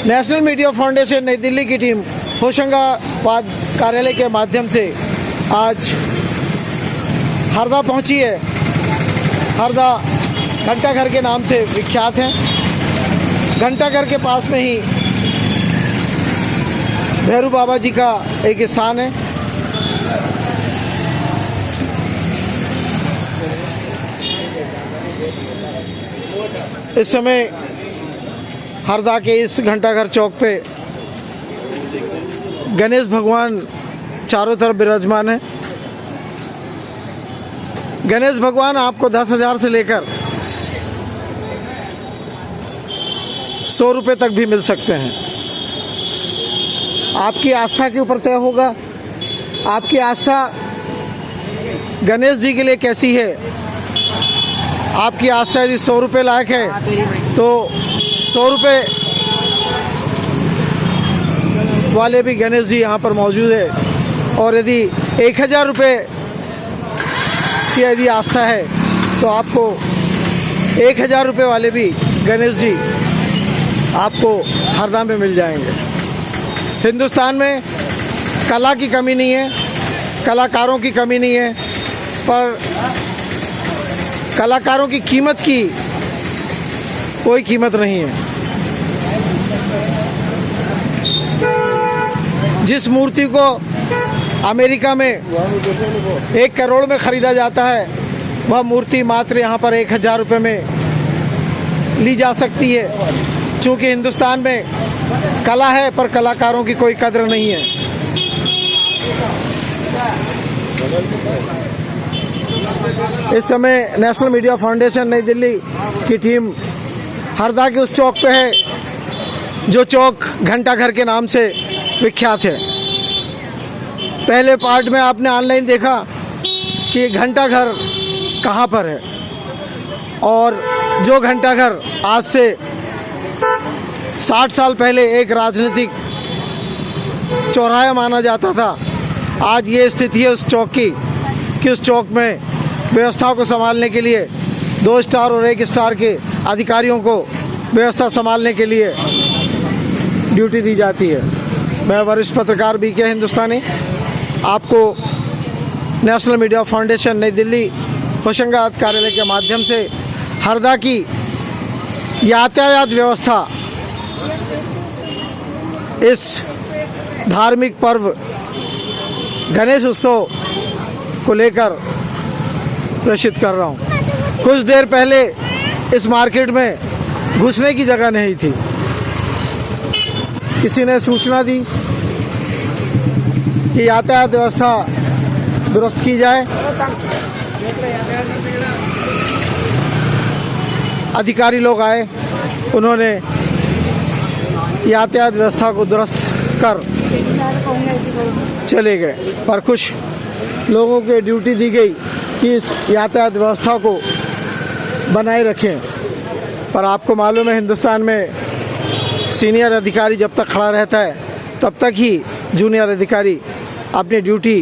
National media foundation नई दिल्ली की team Hoshangabad कार्यालय के माध्यम से आज हरदा पहुंची है। हरदा घंटाघर के नाम से विख्यात है। घंटाघर के पास में ही भैरू बाबा जी का एक स्थान है। इस समय हरदा के इस घंटाघर चौक पे गणेश भगवान चारों तरफ विराजमान है। गणेश भगवान आपको 10,000 से लेकर 100 रुपये तक भी मिल सकते हैं। आपकी आस्था के ऊपर तय होगा, आपकी आस्था गणेश जी के लिए कैसी है। आपकी आस्था यदि 100 रुपये लायक है तो 100 रुपये वाले भी गणेश जी यहाँ पर मौजूद है, और यदि 1,000 रुपये की यदि आस्था है तो आपको 1,000 रुपये वाले भी गणेश जी आपको हरदा में मिल जाएंगे। हिंदुस्तान में कला की कमी नहीं है, कलाकारों की कमी नहीं है, पर कलाकारों की कीमत की कोई कीमत नहीं है। जिस मूर्ति को अमेरिका में 1 करोड़ में ख़रीदा जाता है, वह मूर्ति मात्र यहाँ पर 1,000 रुपये में ली जा सकती है। चूँकि हिंदुस्तान में कला है पर कलाकारों की कोई कद्र नहीं है। इस समय नेशनल मीडिया फाउंडेशन नई दिल्ली की टीम हरदा के उस चौक पे है जो चौक घंटाघर के नाम से विख्यात है। पहले पार्ट में आपने ऑनलाइन देखा कि घंटाघर कहाँ पर है, और जो घंटाघर आज से 60 साल पहले एक राजनीतिक चौराहा माना जाता था, आज ये स्थिति है उस चौक की कि उस चौक में व्यवस्था को संभालने के लिए 2 स्टार और 1 स्टार के अधिकारियों को व्यवस्था संभालने के लिए ड्यूटी दी जाती है। मैं वरिष्ठ पत्रकार BK हिंदुस्तानी आपको नेशनल मीडिया फाउंडेशन नई दिल्ली होशंगाबाद कार्यालय के माध्यम से हरदा की यातायात व्यवस्था इस धार्मिक पर्व गणेश उत्सव को लेकर प्रेषित कर रहा हूँ। कुछ देर पहले इस मार्केट में घुसने की जगह नहीं थी। किसी ने सूचना दी कि यातायात व्यवस्था दुरुस्त की जाए। अधिकारी लोग आए, उन्होंने यातायात व्यवस्था को दुरुस्त कर चले गए, पर कुछ लोगों को ड्यूटी दी गई कि इस यातायात व्यवस्था को बनाए रखें। पर आपको मालूम है हिंदुस्तान में सीनियर अधिकारी जब तक खड़ा रहता है तब तक ही जूनियर अधिकारी अपनी ड्यूटी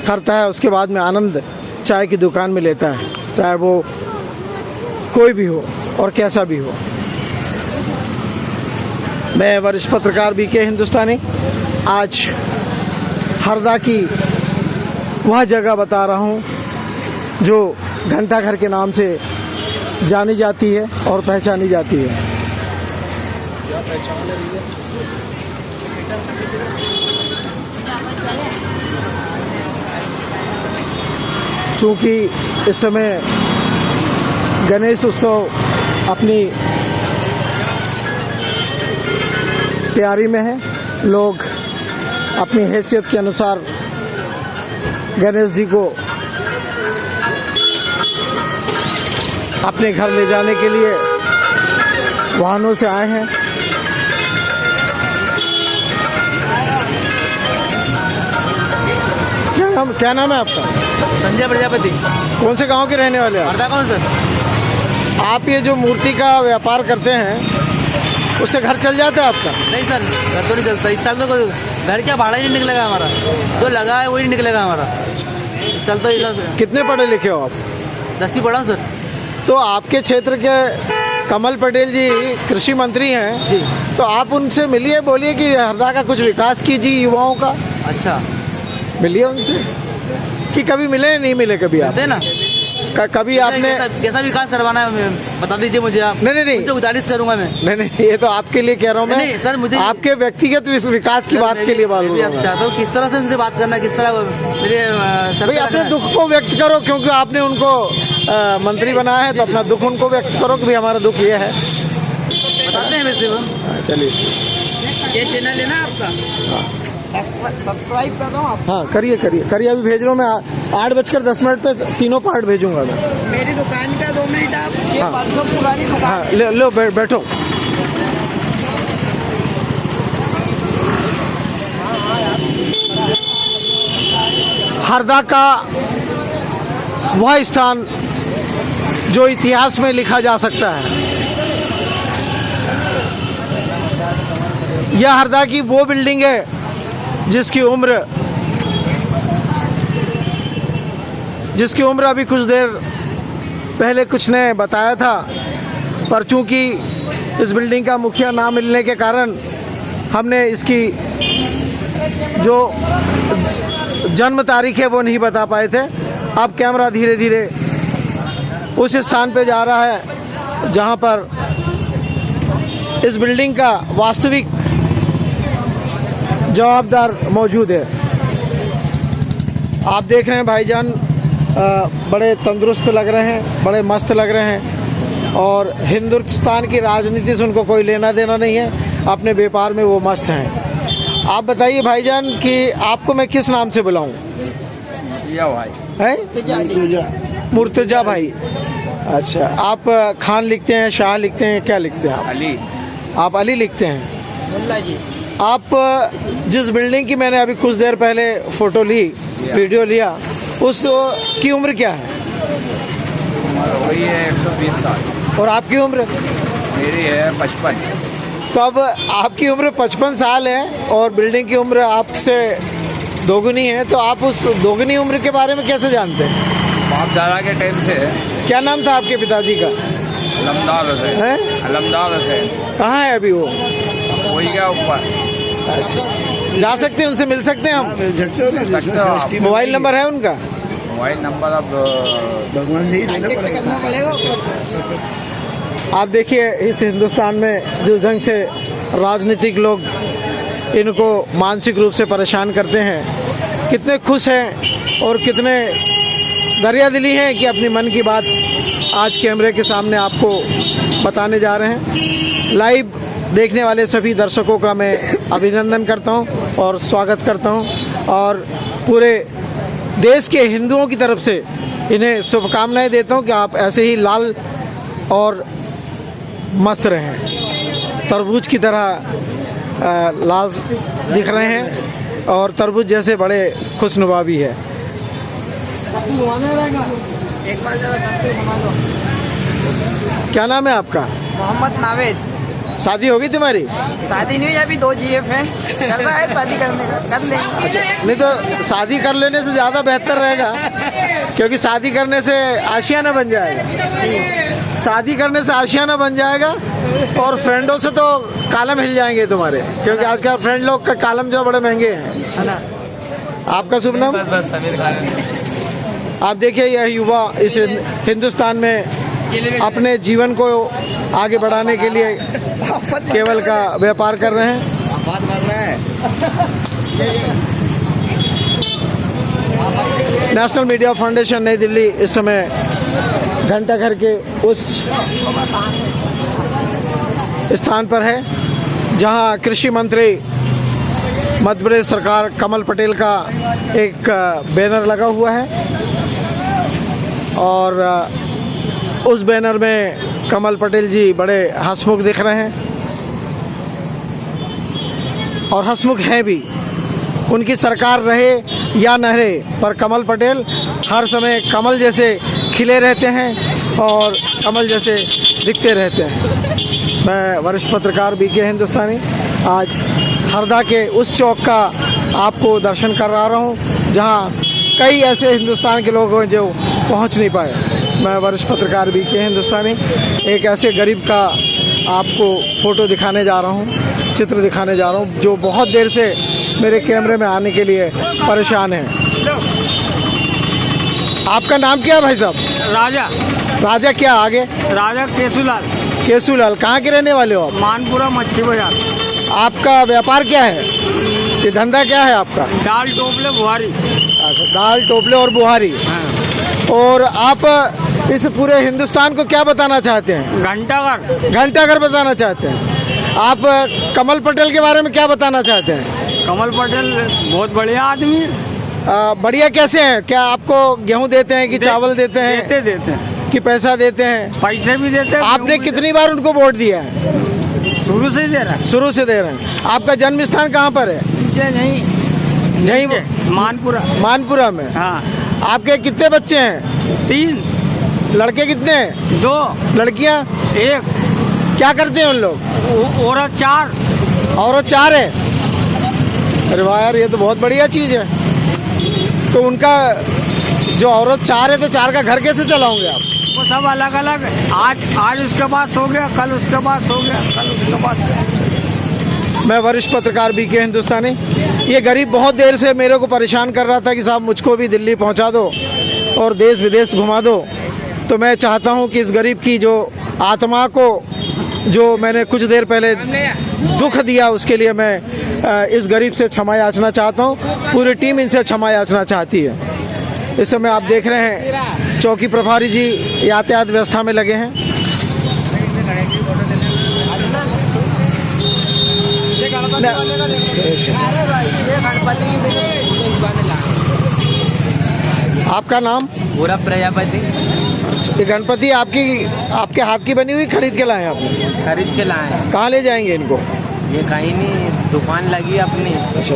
करता है। उसके बाद में आनंद चाय की दुकान में लेता है, चाहे वो कोई भी हो और कैसा भी हो। मैं वरिष्ठ पत्रकार BK हिंदुस्तानी आज हरदा की वह जगह बता रहा हूँ जो घंटाघर के नाम से जानी जाती है और पहचानी जाती है। चूँकि इस समय गणेश उत्सव अपनी तैयारी में है, लोग अपनी हैसियत के अनुसार गणेश जी को अपने घर ले जाने के लिए वाहनों से आए हैं। क्या नाम है आपका? संजय प्रजापति। कौन से गांव के रहने वाले हैं? हरदा। कौन सर? आप ये जो मूर्ति का व्यापार करते हैं उससे घर चल जाता है आपका? नहीं सर, घर तो नहीं चलता। इस साल तो घर क्या भाड़ा ही नहीं निकलेगा हमारा, जो लगा है वही नहीं निकलेगा हमारा इस साल तो। कितने पढ़े लिखे हो आप? 10वीं पढ़ा हूँ सर। तो आपके क्षेत्र के कमल पटेल जी कृषि मंत्री हैं जी। तो आप उनसे मिलिए, बोलिए कि हरदा का कुछ विकास कीजिए युवाओं का। अच्छा, मिलिए उनसे कि कभी मिले नहीं मिले कभी आप दे ना। कभी आपने कैसा विकास करवाना है बता दीजिए मुझे आप। नहीं उनसे गुजारिश करूंगा मैं। नहीं ये तो आपके लिए कह रहा हूँ मैं। नहीं सर, मुझे आपके व्यक्तिगत विकास की बात के लिए बात मैं भी आप चाहता हूँ किस तरह से उनसे बात करना है, किस तरह मेरे सर भाई पे अपने रखना है। दुख को व्यक्त करो, क्योंकि आपने उनको मंत्री बनाया है तो अपना दुख उनको व्यक्त करो कि भाई हमारा दुख ये है। बताते हैं वैसे वो। चलिए ये चैनल है ना आपका, सब्सक्राइब कर दो आप। हाँ करिए करिए करिए, अभी भेज रहा हूँ मैं 8:10 पे तीनों पार्ट भेजूंगा मैं। मेरी दुकान का 2 मिनट आप, ये हाँ। 500 पुरानी दुकान। हाँ लो बैठो। हरदा का वह स्थान जो इतिहास में लिखा जा सकता है, यह हरदा की वो बिल्डिंग है जिसकी उम्र अभी कुछ देर पहले कुछ ने बताया था, पर चूंकि इस बिल्डिंग का मुखिया ना मिलने के कारण हमने इसकी जो जन्म तारीख है वो नहीं बता पाए थे। अब कैमरा धीरे धीरे उस स्थान पे जा रहा है जहां पर इस बिल्डिंग का वास्तविक जवाबदार मौजूद है। आप देख रहे हैं भाईजान बड़े तंदुरुस्त लग रहे हैं, बड़े मस्त लग रहे हैं और हिंदुस्तान की राजनीति से उनको कोई लेना देना नहीं है, अपने व्यापार में वो मस्त हैं। आप बताइए भाईजान कि आपको मैं किस नाम से बुलाऊं? मुर्तजा भाई। अच्छा, आप खान लिखते हैं, शाह लिखते हैं, क्या लिखते हैं आप? अली। आप अली लिखते हैं। मुल्ला जी। आप जिस बिल्डिंग की मैंने अभी कुछ देर पहले फोटो ली, वीडियो लिया, उस की उम्र क्या है? वही है 120 साल। और आपकी उम्र? मेरी है 55। तो अब आपकी उम्र 55 साल है और बिल्डिंग की उम्र आपसे दोगुनी है, तो आप उस दोगुनी उम्र के बारे में कैसे जानते हैं? बाप दादा के टाइम से है। क्या नाम था आपके पिताजी का? अलमदार हुसैन। है? अलमदार हुसैन। कहाँ है अभी वो? वही क्या ऊपर। अच्छा, जा सकते हैं, उनसे मिल सकते हैं हम? मिल सकते हो आप। मोबाइल नंबर है उनका? मोबाइल नंबर अब आप देखिए इस हिंदुस्तान में जिस ढंग से राजनीतिक लोग इनको मानसिक रूप से परेशान करते हैं, कितने खुश हैं और कितने दरियादिली हैं कि अपनी मन की बात आज कैमरे के सामने आपको बताने जा रहे हैं। लाइव देखने वाले सभी दर्शकों का मैं अभिनंदन करता हूं और स्वागत करता हूं और पूरे देश के हिंदुओं की तरफ से इन्हें शुभकामनाएं देता हूं कि आप ऐसे ही लाल और मस्त रहें, तरबूज की तरह लाल दिख रहे हैं और तरबूज जैसे बड़े खुशनुमा भी है। एक बार जरा सबको घुमा दो। क्या नाम है आपका? मोहम्मद नावेद। शादी होगी तुम्हारी? शादी नहीं हुई, अभी 2 GF हैं, चल रहा है शादी करने का, कर लेंगे। अच्छा, नहीं तो शादी कर लेने से ज़्यादा बेहतर रहेगा, क्योंकि शादी करने से आशियाना बन जाएगा। शादी करने से आशियाना बन जाएगा और फ्रेंडों से तो कालम हिल जाएंगे तुम्हारे, क्योंकि आजकल फ्रेंड लोग का कालम जो बड़े महंगे हैं, है ना? आपका शुभ नाम? बस समीर खान। आप देखिए यह युवा इस हिंदुस्तान में अपने जीवन को आगे बढ़ाने के लिए केवल का व्यापार कर रहे हैं। बात कर रहा है। नेशनल मीडिया फाउंडेशन नई दिल्ली इस समय घंटा घर के उस स्थान पर है जहां कृषि मंत्री मध्य प्रदेश सरकार कमल पटेल का एक बैनर लगा हुआ है और उस बैनर में कमल पटेल जी बड़े हंसमुख दिख रहे हैं और हंसमुख हैं भी। उनकी सरकार रहे या न रहे, पर कमल पटेल हर समय कमल जैसे खिले रहते हैं और कमल जैसे दिखते रहते हैं। मैं वरिष्ठ पत्रकार BK हिंदुस्तानी आज हरदा के उस चौक का आपको दर्शन करा रहा हूँ जहाँ कई ऐसे हिंदुस्तान के लोग हैं जो पहुँच नहीं पाए। मैं वरिष्ठ पत्रकार BK हिंदुस्तानी एक ऐसे गरीब का आपको फ़ोटो दिखाने जा रहा हूँ, चित्र दिखाने जा रहा हूँ जो बहुत देर से मेरे कैमरे में आने के लिए परेशान है। आपका नाम क्या है भाई साहब? राजा राजा क्या आगे? राजा केसूलाल, केसूलाल। कहाँ के रहने वाले हो आप? मानपुरा मच्छी बाजार। आपका व्यापार क्या है? ये धंधा क्या है आपका? दाल टोपले बुहारी। अच्छा, दाल टोपले और बुहारी। हाँ। और आप इस पूरे हिंदुस्तान को क्या बताना चाहते हैं? घंटाघर। घंटाघर बताना चाहते हैं। आप कमल पटेल के बारे में क्या बताना चाहते हैं? कमल पटेल बहुत बढ़िया आदमी है। बढ़िया कैसे हैं? क्या आपको गेहूं देते हैं कि चावल देते हैं देते हैं, कि पैसा देते हैं? पैसे भी देते हैं। आपने कितनी बार उनको वोट दिया है? शुरू से ही दे रहा है। शुरू से दे रहे हैं। आपका जन्म स्थान कहाँ पर है? नहीं यहीं मानपुरा। मानपुरा में। हाँ। आपके कितने बच्चे हैं? 3। लड़के कितने हैं? 2। लड़कियां? 1। क्या करते हैं उन लोग? औरत 4। औरत 4 है। अरे वाह यार, ये तो बहुत बढ़िया चीज़ है। तो उनका जो औरत 4 है तो 4 का घर कैसे चलाओगे आप? वो सब अलग अलग। आज उसके पास हो गया, कल उसके पास हो गया, कल उसके पास। मैं वरिष्ठ पत्रकार BK हिंदुस्तानी। ये गरीब बहुत देर से मेरे को परेशान कर रहा था कि साहब मुझको भी दिल्ली पहुंचा दो और देश विदेश घुमा दो। तो मैं चाहता हूं कि इस गरीब की जो आत्मा को जो मैंने कुछ देर पहले दुख दिया उसके लिए मैं इस गरीब से क्षमा याचना चाहता हूं। पूरी टीम इनसे क्षमा याचना चाहती है। इस समय आप देख रहे हैं चौकी प्रभारी जी यातायात व्यवस्था में लगे हैं। आपका नाम? पूरा प्रजापति। ये गणपति आपके हाथ की बनी हुई खरीद के लाए हैं आपने? खरीद के लाए हैं। कहाँ ले जाएंगे इनको? ये कहीं नहीं, दुकान लगी अपनी। अच्छा,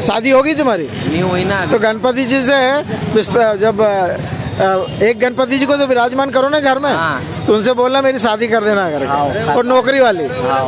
शादी होगी तुम्हारी? नहीं हुई ना। तो गणपति जी से जब एक गणपति जी को तो विराजमान करो ना घर में। हाँ। तो उनसे बोलना मेरी शादी कर देना घर में। और नौकरी वाली। हाँ।